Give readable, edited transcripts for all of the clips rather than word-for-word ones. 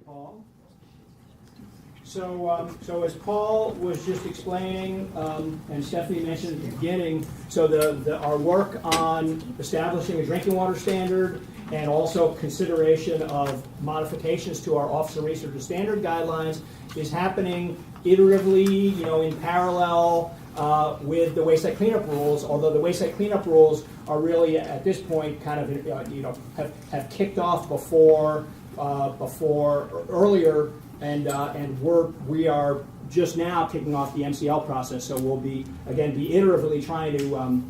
Paul. So as Paul was just explaining, and Stephanie mentioned at the beginning, so our work on establishing a drinking water standard and also consideration of modifications to our Office of Research Standard guidelines is happening iteratively, in parallel with the wayside cleanup rules. Although the wayside cleanup rules are really at this point kind of have kicked off before earlier, and we are just now kicking off the MCL process. So we'll be iteratively trying to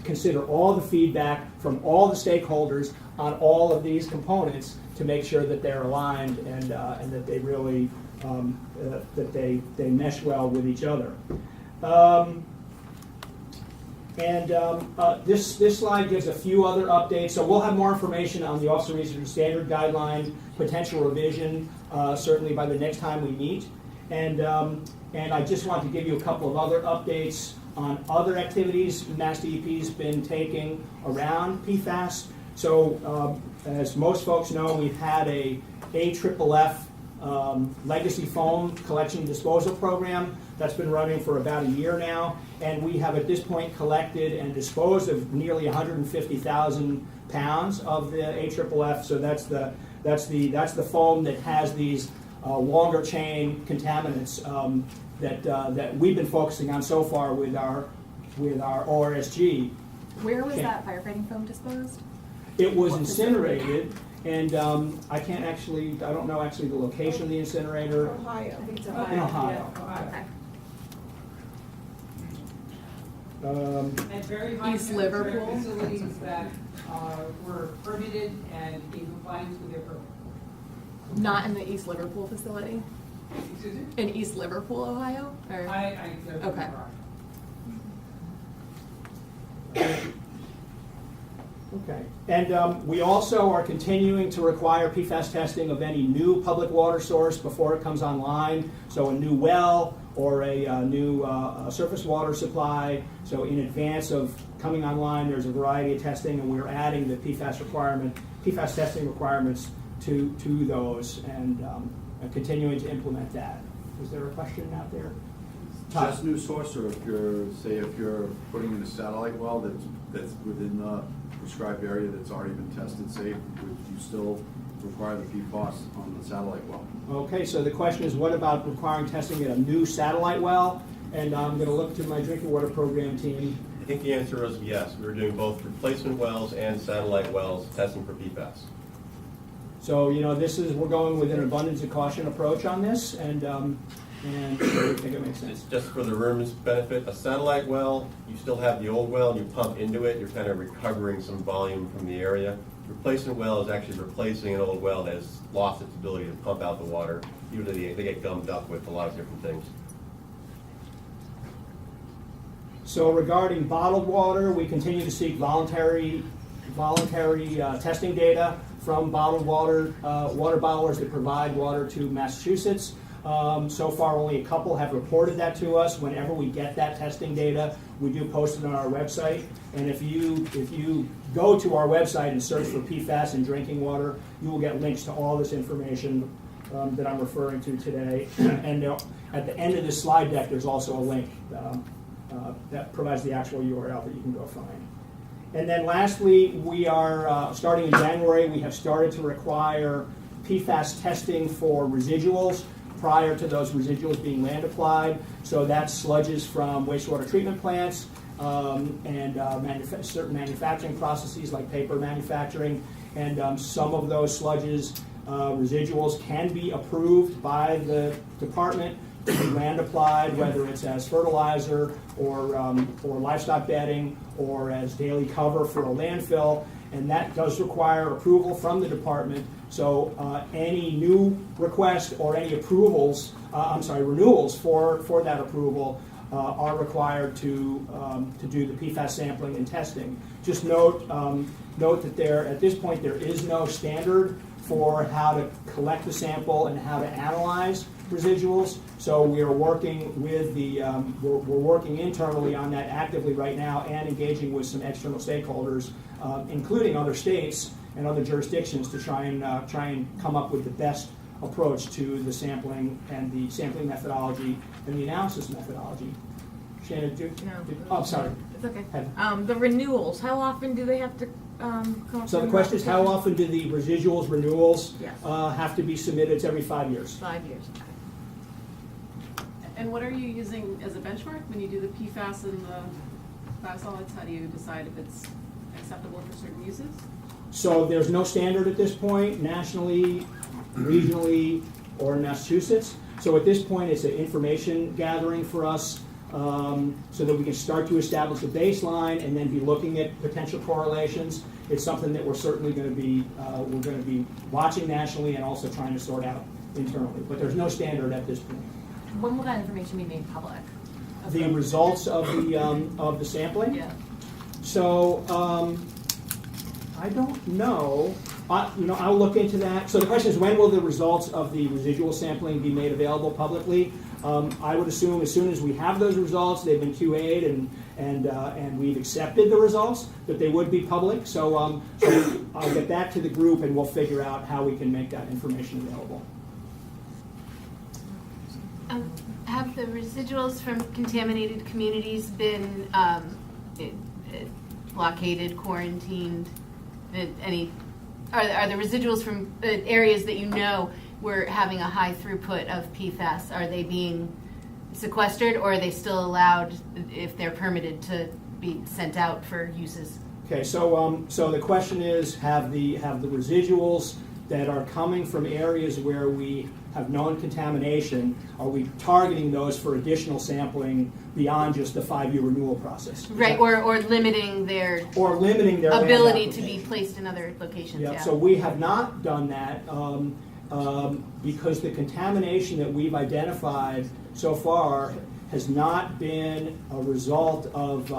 consider all the feedback from all the stakeholders on all of these components to make sure that they're aligned and that they really that they mesh well with each other. This slide gives a few other updates. So we'll have more information on the Office of Research Standard Guideline potential revision certainly by the next time we meet. And I just want to give you a couple of other updates on other activities MassDEP's been taking around PFAS. So as most folks know, we've had a AFFF legacy foam collection and disposal program that's been running for about a year now, and we have at this point collected and disposed of nearly 150,000 pounds of the AFFF. So that's the foam that has these longer chain contaminants that we've been focusing on so far with our ORSG. Where was that firefighting foam disposed? It was incinerated, and I don't know actually the location of the incinerator. Ohio. I think it's In Ohio. Ohio. Yeah, Ohio. Okay. And very high East temperature Liverpool? facilities that were permitted and in compliance with their permit. Not in the East Liverpool facility? Excuse me? In East Liverpool, Ohio? Or? I don't Okay. Okay, and we also are continuing to require PFAS testing of any new public water source before it comes online. So a new well or a new surface water supply. So in advance of coming online, there's a variety of testing, and we're adding the PFAS testing requirements to those, and continuing to implement that. Is there a question out there? Just new source, or if you're putting in a satellite well that's within the prescribed area that's already been tested safe, would you still require the PFAS on the satellite well? Okay, so the question is, what about requiring testing at a new satellite well? And I'm going to look to my drinking water program team. I think the answer is yes. We're doing both replacement wells and satellite wells testing for PFAS. So, we're going with an abundance of caution approach on this, and I think it makes sense. It's just for the room's benefit. A satellite well, you still have the old well, and you pump into it. You're kind of recovering some volume from the area. Replacement well is actually replacing an old well that has lost its ability to pump out the water. Usually they get gummed up with a lot of different things. So regarding bottled water, we continue to seek voluntary testing data from bottled water bottlers that provide water to Massachusetts. So far, only a couple have reported that to us. Whenever we get that testing data, we do post it on our website. And if you go to our website and search for PFAS in drinking water, you will get links to all this information that I'm referring to today. And at the end of this slide deck, there's also a link that provides the actual URL that you can go find. And then lastly, we are, starting in January, we have started to require PFAS testing for residuals prior to those residuals being land applied. So that's sludges from wastewater treatment plants and certain manufacturing processes like paper manufacturing. And some of those sludges, residuals can be approved by the department to be land applied, whether it's as fertilizer or livestock bedding or as daily cover for a landfill. And that does require approval from the department. So any new request or any renewals for that approval are required to do the PFAS sampling and testing. Just note that at this point there is no standard for how to collect the sample and how to analyze residuals. So we are working with we're working internally on that actively right now, and engaging with some external stakeholders, including other states and other jurisdictions, to try and come up with the best approach to the sampling and the sampling methodology and the analysis methodology. Shannon, oh, sorry. It's okay. Have- The renewals, how often do they have to come up? So the with question is, how application? often do the residuals renewals Yes. have to be submitted? It's every 5 years. 5 years. Okay. And what are you using as a benchmark when you do the PFAS and the biosolids? How do you decide if it's acceptable for certain uses? So there's no standard at this point, nationally, regionally, or in Massachusetts. So at this point, it's an information gathering for us, so that we can start to establish a baseline and then be looking at potential correlations. It's something that we're certainly going to be watching nationally and also trying to sort out internally. But there's no standard at this point. When will that information be made public? The results of the sampling. Yeah. So, I don't know. I'll look into that. So the question is, when will the results of the residual sampling be made available publicly? I would assume as soon as we have those results, they've been QA'd and we've accepted the results, that they would be public. So, I'll get back to the group and we'll figure out how we can make that information available. Have the residuals from contaminated communities been blockaded, quarantined? Are the residuals from areas that you know we're having a high throughput of PFAS, are they being sequestered, or are they still allowed, if they're permitted, to be sent out for uses? Okay, so the question is, have the residuals that are coming from areas where we have known contamination, are we targeting those for additional sampling beyond just the 5-year renewal process? Right, or limiting their Or limiting their land ability to be application. placed in other locations. Yeah, Yeah. so we have not done that because the contamination that we've identified so far has not been a result of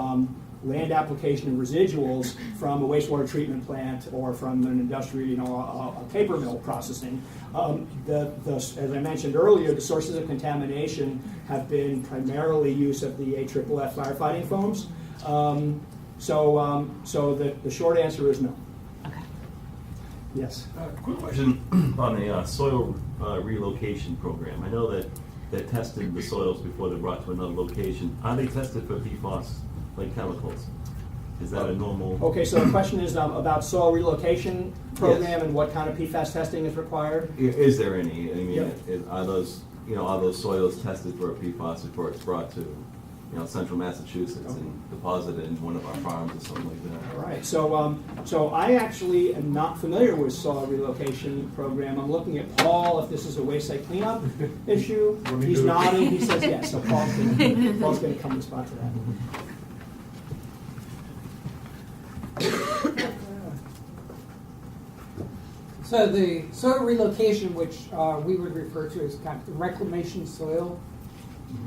land application of residuals from a wastewater treatment plant or from an industrial, a paper mill processing. As I mentioned earlier, the sources of contamination have been primarily use of the AFFF firefighting foams. So the short answer is no. Okay. Yes. Quick question on the soil relocation program. I know that they tested the soils before they're brought to another location. Are they tested for PFAS, like chemicals? Is that a normal? Okay, so the question is about soil relocation program Yes. and what kind of PFAS testing is required? Is there any? I mean, Yep. are those soils tested for PFAS before it's brought to, central Massachusetts and deposited in one of our farms or something like that? All right, so I actually am not familiar with soil relocation program. I'm looking at Paul, if this is a waste site cleanup issue. He's nodding, he says yes, so Paul's gonna come respond to that. So the soil relocation, which we would refer to as kind of the reclamation soil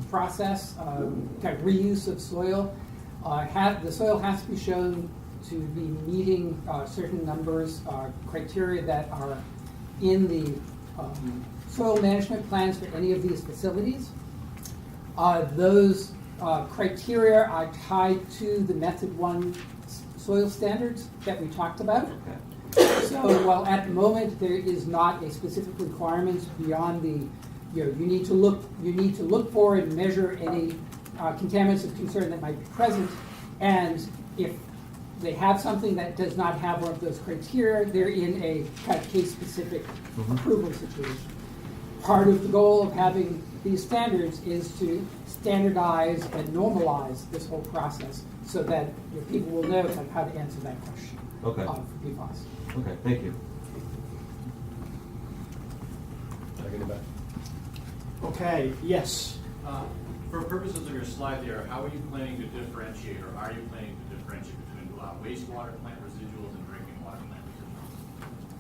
process, kind of reuse of soil, the soil has to be shown to be meeting certain numbers, criteria that are in the soil management plans for any of these facilities. Those criteria are tied to the Method 1 soil standards that we talked about. Okay. So while at the moment there is not a specific requirement beyond the, you need to look for and measure any contaminants of concern that might be present, and if they have something that does not have one of those criteria, they're in a kind of case-specific approval situation. Part of the goal of having these standards is to standardize and normalize this whole process so that people will know how to answer that question Okay. for PFAS. Okay, thank you. Okay, yes. For purposes of your slide there, how are you planning to differentiate, or are you planning to differentiate between wastewater plant residuals and drinking water plant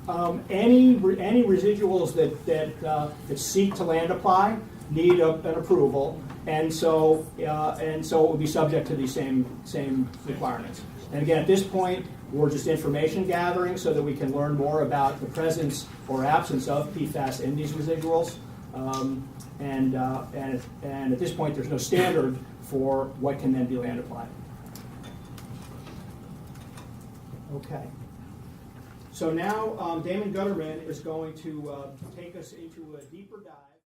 residuals? Any residuals that seek to land apply need an approval, and so it will be subject to these same requirements. And again, at this point, we're just information gathering so that we can learn more about the presence or absence of PFAS in these residuals. And at this point, there's no standard for what can then be land applied. Okay. So now Damon Gutterman is going to take us into a deeper dive.